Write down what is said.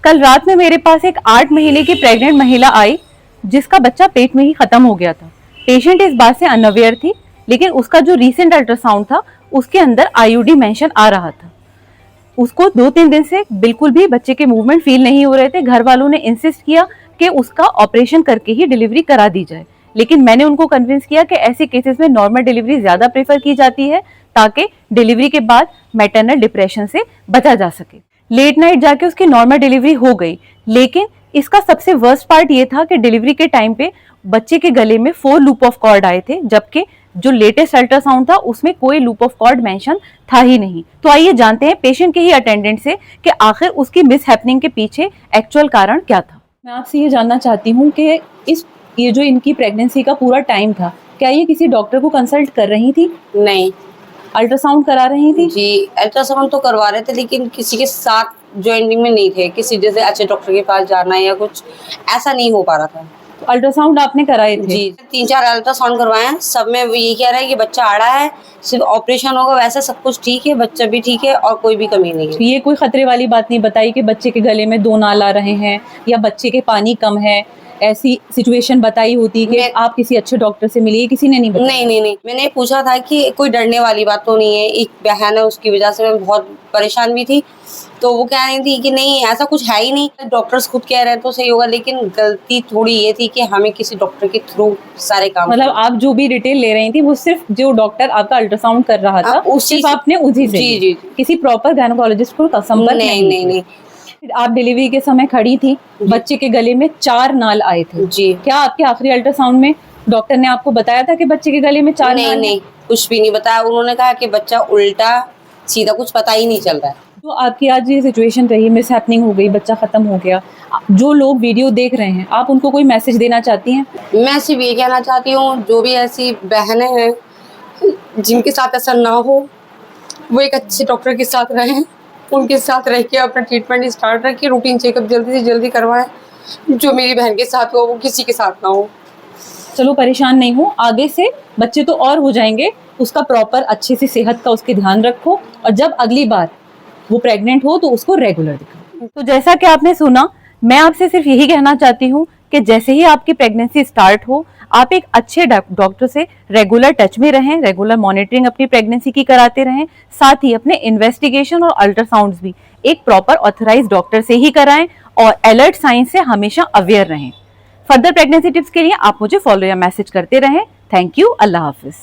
कल रात में मेरे पास एक 8 महीने की प्रेग्नेंट महिला आई जिसका बच्चा पेट में ही खत्म हो गया था। पेशेंट इस बात से अनअवेयर थी, लेकिन उसका जो रीसेंट अल्ट्रासाउंड था उसके अंदर आईयूडी मेंशन आ रहा था। उसको 2-3 दिन से बिल्कुल भी बच्चे के मूवमेंट फील नहीं हो रहे थे। घर वालों ने इंसिस्ट किया कि उसका ऑपरेशन करके ही डिलीवरी करा दी जाए, लेकिन मैंने उनको कन्विंस किया कि ऐसे केसेस में नॉर्मल डिलीवरी ज्यादा प्रेफर की जाती है ताकि डिलीवरी के बाद मैटरनल डिप्रेशन से बचा जा सके। लेट नाइट जाके उसकी नॉर्मल डिलीवरी हो गई, लेकिन इसका सबसे वर्स्ट पार्ट ये था कि डिलीवरी के टाइम पे बच्चे के गले में 4 लूप ऑफ कॉर्ड आए थे, जबकि जो लेटेस्ट अल्ट्रासाउंड था उसमें कोई लूप ऑफ कॉर्ड मेंशन था ही नहीं। तो आइए जानते हैं पेशेंट के ही अटेंडेंट से कि आखिर उसकी मिस हैपनिंग के पीछे एक्चुअल कारण क्या था। मैं आपसे ये जानना चाहती हूँ कि ये जो इनकी प्रेगनेंसी का पूरा टाइम था, क्या ये किसी डॉक्टर को कंसल्ट कर रही थी? नहीं। अल्ट्रासाउंड करा रही थी? जी, अल्ट्रासाउंड तो करवा रहे थे, लेकिन किसी के साथ जॉइनिंग में नहीं थे। किसी जैसे अच्छे डॉक्टर के पास जाना या कुछ ऐसा नहीं हो पा रहा था। तो अल्ट्रासाउंड आपने कराए थे? जी, 3-4 अल्ट्रासाउंड करवाए हैं। सब में वो यही कह रहे हैं कि बच्चा आड़ा है, सिर्फ ऑपरेशन होगा। वैसे सब कुछ ठीक है, बच्चा भी ठीक है और कोई भी कमी नहीं है। ये कोई खतरे वाली बात नहीं बताई कि बच्चे के गले में 2 नाल आ रहे हैं या बच्चे के पानी कम है? ऐसी सिचुएशन बताई होती कि आप किसी अच्छे डॉक्टर से मिलिए, किसी ने नहीं बताया? नहीं। मैंने पूछा था कि कोई डरने वाली बात तो नहीं है। एक बहन है, उसकी वजह से मैं बहुत परेशान भी थी, तो वो कह रही थी कि नहीं ऐसा कुछ है ही नहीं। डॉक्टर्स खुद कह रहे हैं तो सही होगा, लेकिन गलती थोड़ी ये थी कि हमें किसी डॉक्टर के थ्रू सारे काम, मतलब आप जो भी डिटेल ले रही थी वो सिर्फ जो डॉक्टर आपका अल्ट्रासाउंड कर रहा था उसी सिर्फ आपने उसी से? जी। किसी प्रॉपर गायनोकोलॉजिस्ट को संपर्क नहीं। आप डिलीवरी के समय खड़ी थी, बच्चे के गले में 4 नाल आए थे जी। क्या आपके आखिरी अल्ट्रासाउंड में डॉक्टर ने आपको बताया था कि बच्चे के गले में 4 नाल? नहीं, कुछ भी नहीं बताया। उन्होंने कहा कि बच्चा उल्टा सीधा, कुछ पता ही नहीं चल रहा है। तो आपकी आज ये सिचुएशन रही, मिस हैपनिंग हो गई, बच्चा खत्म हो गया, जो लोग वीडियो देख रहे हैं आप उनको कोई मैसेज देना चाहती हैं? मैं सिर्फ ये कहना चाहती हूँ, जो भी ऐसी बहनें हैं जिनके साथ ऐसा ना हो, वो एक अच्छे डॉक्टर के साथ रहें, उनके साथ रह के अपना ट्रीटमेंट स्टार्ट रखें, रूटीन चेकअप जल्दी से जल्दी करवाएं। जो मेरी बहन के साथ हुआ वो किसी के साथ ना हो। चलो परेशान नहीं हो, आगे से बच्चे तो और हो जाएंगे, उसका प्रॉपर अच्छे से सेहत का उसके ध्यान रखो, और जब अगली बार वो प्रेग्नेंट हो तो उसको रेगुलर दिखाओ। तो जैसा कि आपने सुना, मैं आपसे सिर्फ यही कहना चाहती हूँ कि जैसे ही आपकी प्रेगनेंसी स्टार्ट हो, आप एक अच्छे डॉक्टर से रेगुलर टच में रहें, रेगुलर मॉनिटरिंग अपनी प्रेगनेंसी की कराते रहें, साथ ही अपने इन्वेस्टिगेशन और अल्ट्रासाउंड्स भी एक प्रॉपर ऑथराइज्ड डॉक्टर से ही कराएं और अलर्ट साइंस से हमेशा अवेयर रहें। फर्दर प्रेगनेंसी टिप्स के लिए आप मुझे फॉलो या मैसेज करते रहें। Thank you. Allah Hafiz.